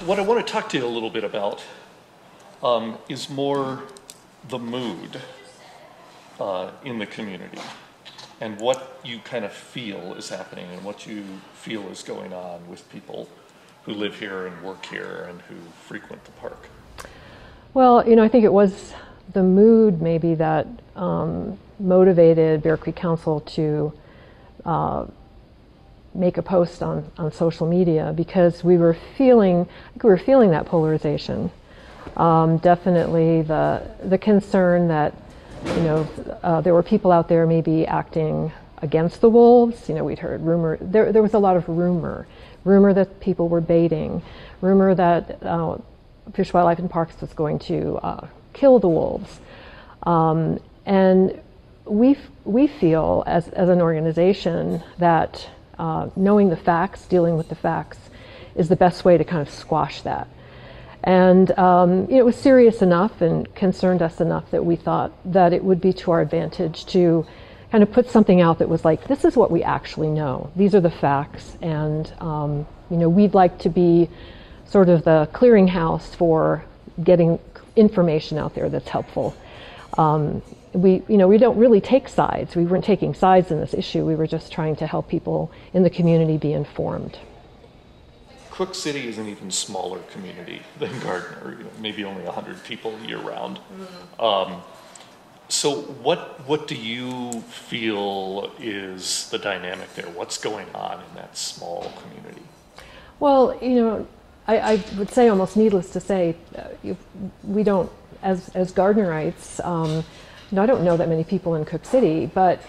What I want to talk to you a little bit about is more the mood in the community and what you kind of feel is happening and what you feel is going on with people who live here and work here and who frequent the park. Well, I think it was the mood maybe that motivated Bear Creek Council to make a post on social media, because we were feeling that polarization. Definitely the concern that there were people out there maybe acting against the wolves. We'd heard rumor. There was a lot of rumor that people were baiting, rumor that Fish, Wildlife and Parks was going to kill the wolves, and we feel as an organization that knowing the facts, dealing with the facts, is the best way to kind of squash that. And it was serious enough and concerned us enough that we thought that it would be to our advantage to kind of put something out that was like, this is what we actually know. These are the facts, and we'd like to be sort of the clearinghouse for getting information out there that's helpful. We don't really take sides. We weren't taking sides in this issue. We were just trying to help people in the community be informed. Cook City is an even smaller community than Gardner, maybe only 100 people year-round. So what do you feel is the dynamic there? What's going on in that small community? Well, I would say, almost needless to say, we don't, as Gardnerites, I don't know that many people in Cook City, but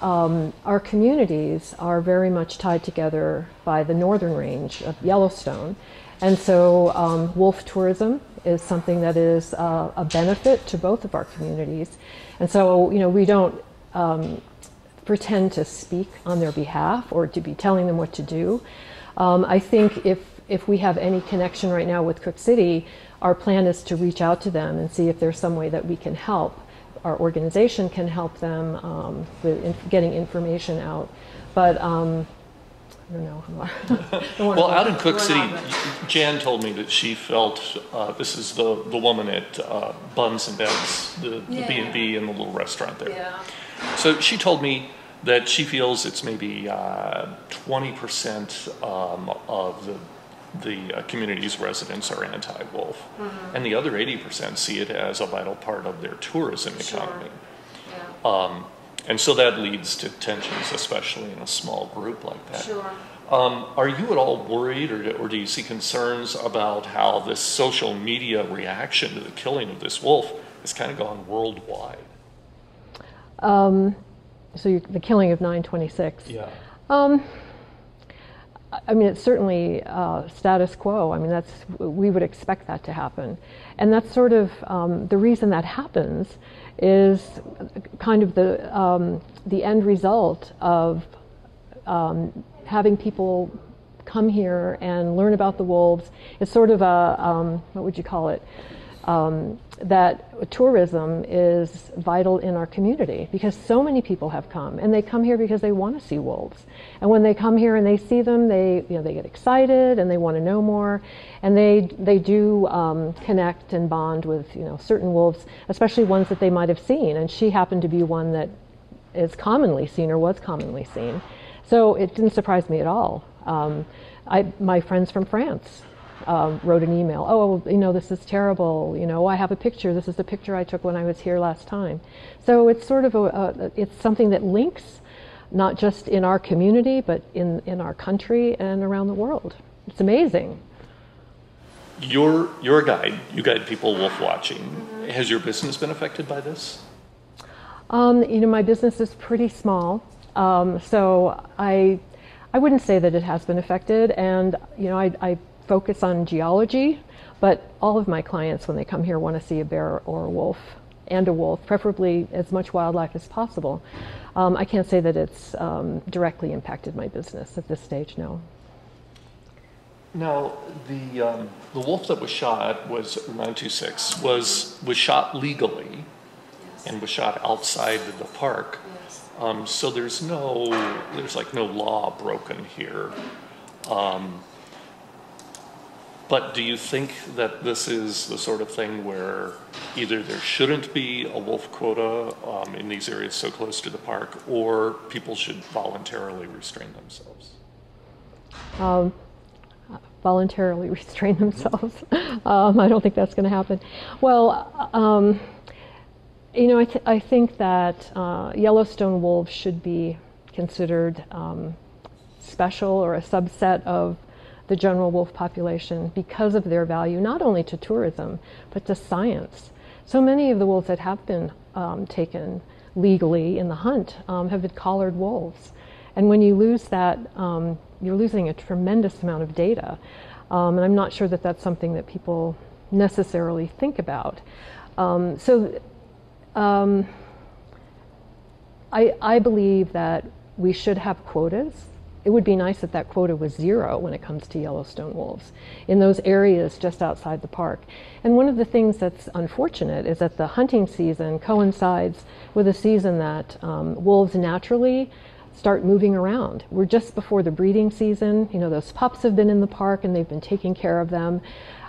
our communities are very much tied together by the northern range of Yellowstone. And so wolf tourism is something that is a benefit to both of our communities. And so, we don't pretend to speak on their behalf or to be telling them what to do. I think if we have any connection right now with Cook City, our plan is to reach out to them and see if there's some way that we can help. Our organization can help them with getting information out. But I don't know. Well, out in Cook City, Jan told me that she felt, this is the woman at Buns and Beds, the B&B and the little restaurant there. Yeah. So she told me that she feels it's maybe 20% of the community's residents are anti-wolf, and the other 80% see it as a vital part of their tourism economy. Yeah. And so that leads to tensions, especially in a small group like that. Sure. Are you at all worried, or do you see concerns about how this social media reaction to the killing of this wolf has kind of gone worldwide? So the killing of 926. Yeah. I mean, it's certainly status quo. I mean, we would expect that to happen. And that's sort of the reason that happens is kind of the end result of having people come here and learn about the wolves. It's sort of a, what would you call it? That tourism is vital in our community, because so many people have come, and they come here because they want to see wolves. And when they come here and they see them, they get excited and they want to know more, and they do connect and bond with certain wolves, especially ones that they might have seen. And she happened to be one that is commonly seen, or was commonly seen, so it didn't surprise me at all. My friends from France wrote an email. Oh, this is terrible. I have a picture. This is the picture I took when I was here last time. So it's sort of it's something that links not just in our community, but in our country and around the world. It's amazing. You're a guide. You guide people wolf watching. Has your business been affected by this? My business is pretty small, so I wouldn't say that it has been affected. And I focus on geology, but all of my clients, when they come here, want to see a bear or a wolf, preferably as much wildlife as possible. I can't say that it's directly impacted my business at this stage, no. Now, the wolf that was shot was 926 was shot legally, and was shot outside of the park. Yes. So there's like no law broken here. But do you think that this is the sort of thing where either there shouldn't be a wolf quota in these areas so close to the park, or people should voluntarily restrain themselves? Voluntarily restrain themselves. I don't think that's going to happen. Well, you know, I think that Yellowstone wolves should be considered special or a subset of the general wolf population because of their value, not only to tourism, but to science. So many of the wolves that have been taken legally in the hunt have been collared wolves. And when you lose that, you're losing a tremendous amount of data. And I'm not sure that that's something that people necessarily think about. I believe that we should have quotas. It would be nice if that quota was 0 when it comes to Yellowstone wolves in those areas just outside the park. And one of the things that's unfortunate is that the hunting season coincides with a season that wolves naturally start moving around. We're just before the breeding season. You know, those pups have been in the park and they've been taking care of them,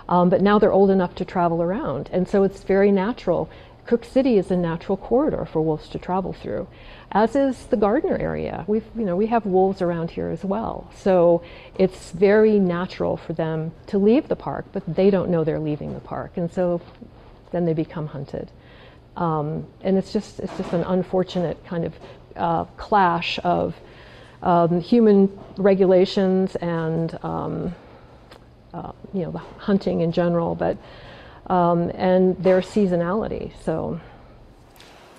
but now they're old enough to travel around. And so it's very natural. Cook City is a natural corridor for wolves to travel through, as is the Gardner area. We have wolves around here as well. So it's very natural for them to leave the park, but they don't know they're leaving the park. And so then they become hunted. And it's just an unfortunate kind of clash of human regulations and the hunting in general, but and their seasonality. So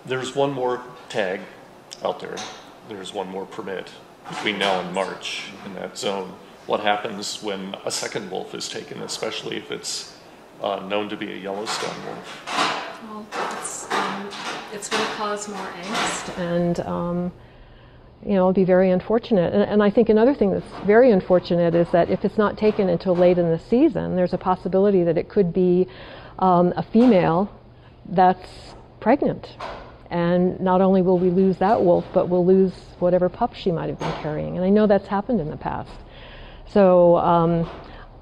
there's one more tag out there. There's one more permit between now and March in that zone. What happens when a second wolf is taken, especially if it's known to be a Yellowstone wolf? Well, it's going to cause more angst, and it'll be very unfortunate. And I think another thing that's very unfortunate is that if it's not taken until late in the season, there's a possibility that it could be a female that's pregnant. And not only will we lose that wolf, but we'll lose whatever pup she might have been carrying. And I know that's happened in the past. So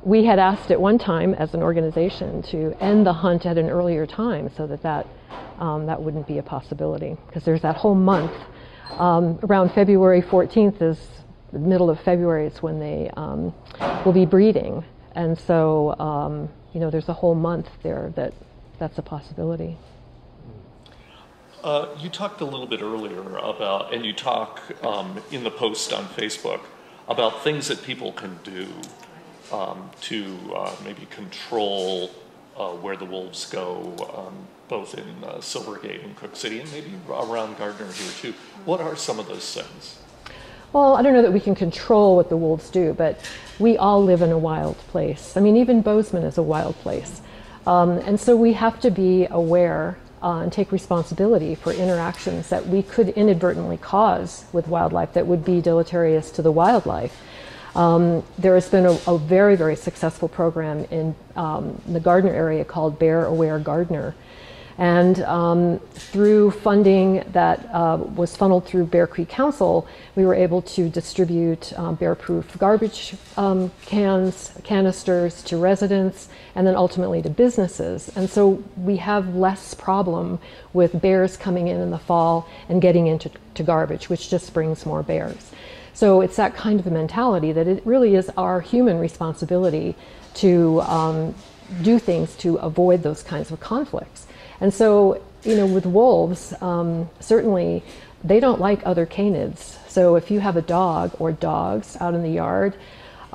we had asked at one time as an organization to end the hunt at an earlier time so that wouldn't be a possibility. Because there's that whole month. Around February 14th is the middle of February is when they will be breeding. And so, there's a whole month there that's a possibility. You talked a little bit earlier about, and you talk in the post on Facebook about things that people can do to maybe control where the wolves go, both in Silvergate and Cook City, and maybe around Gardner here too. What are some of those things? Well, I don't know that we can control what the wolves do, but we all live in a wild place. I mean, even Bozeman is a wild place. And so we have to be aware and take responsibility for interactions that we could inadvertently cause with wildlife that would be deleterious to the wildlife. There has been a very, very successful program in the Gardner area called Bear Aware Gardner. And through funding that was funneled through Bear Creek Council, we were able to distribute bear-proof garbage canisters to residents and then ultimately to businesses. And so we have less problem with bears coming in the fall and getting into garbage, which just brings more bears. So it's that kind of a mentality that it really is our human responsibility to do things to avoid those kinds of conflicts. And so, with wolves, certainly they don't like other canids. So if you have a dog or dogs out in the yard,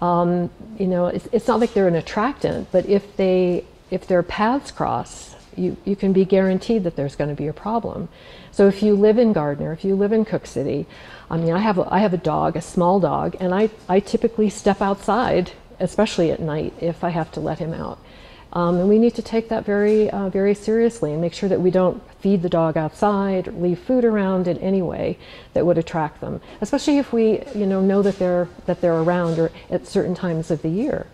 it's not like they're an attractant, but if their paths cross, you can be guaranteed that there's going to be a problem. So if you live in Gardner, if you live in Cook City, I have a dog, a small dog, and I typically step outside, especially at night, if I have to let him out. And we need to take that very, very seriously and make sure that we don't feed the dog outside or leave food around in any way that would attract them, especially if we, know that they're around or at certain times of the year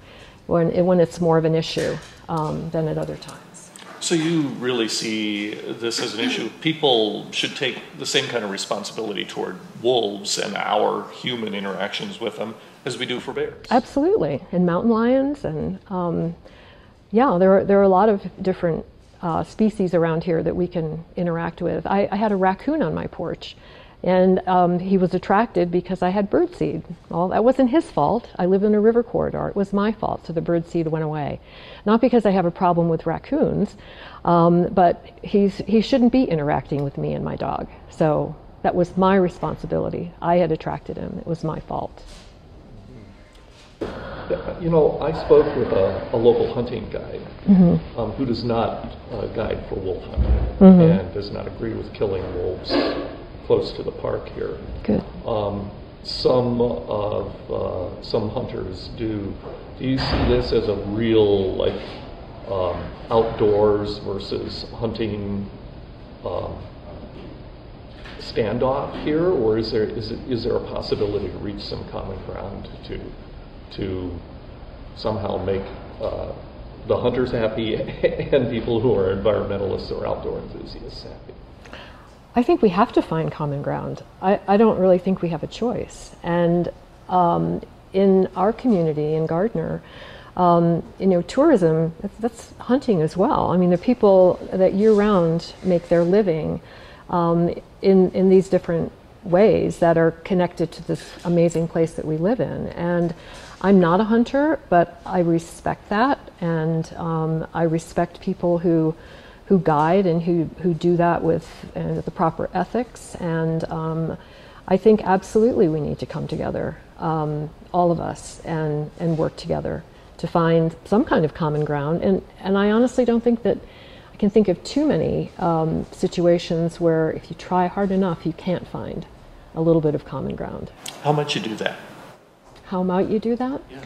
when it's more of an issue than at other times. So you really see this as an issue. People should take the same kind of responsibility toward wolves and our human interactions with them as we do for bears. Absolutely, and mountain lions, and yeah, there are a lot of different species around here that we can interact with. I had a raccoon on my porch, and he was attracted because I had birdseed. Well, that wasn't his fault. I live in a river corridor. It was my fault, so the birdseed went away. Not because I have a problem with raccoons, but he shouldn't be interacting with me and my dog. So that was my responsibility. I had attracted him. It was my fault. You know, I spoke with a local hunting guide who does not guide for wolf hunting and does not agree with killing wolves close to the park here. Good. Some hunters do. Do you see this as a real outdoors versus hunting standoff here, or is there a possibility to reach some common ground to somehow make the hunters happy and people who are environmentalists or outdoor enthusiasts happy? I think we have to find common ground. I don't really think we have a choice. And in our community, in Gardner, tourism, that's hunting as well. I mean, the people that year-round make their living in these different ways that are connected to this amazing place that we live in. And I'm not a hunter, but I respect that, and I respect people who guide and who do that with the proper ethics. And I think absolutely we need to come together, all of us, and work together to find some kind of common ground. And I honestly don't think that I can think of too many situations where if you try hard enough, you can't find a little bit of common ground. How might you do that? How might you do that? Yeah.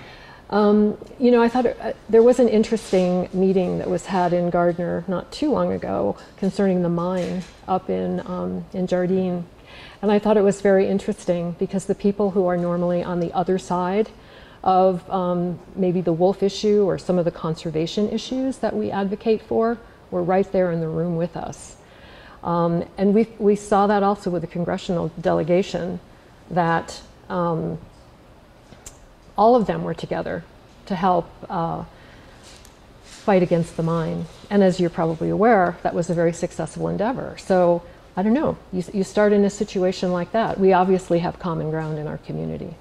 I thought there was an interesting meeting that was had in Gardner not too long ago concerning the mine up in Jardine. And I thought it was very interesting because the people who are normally on the other side of maybe the wolf issue or some of the conservation issues that we advocate for were right there in the room with us. And we saw that also with the congressional delegation, that all of them were together to help fight against the mine. And as you're probably aware, that was a very successful endeavor. So I don't know, you start in a situation like that. We obviously have common ground in our community.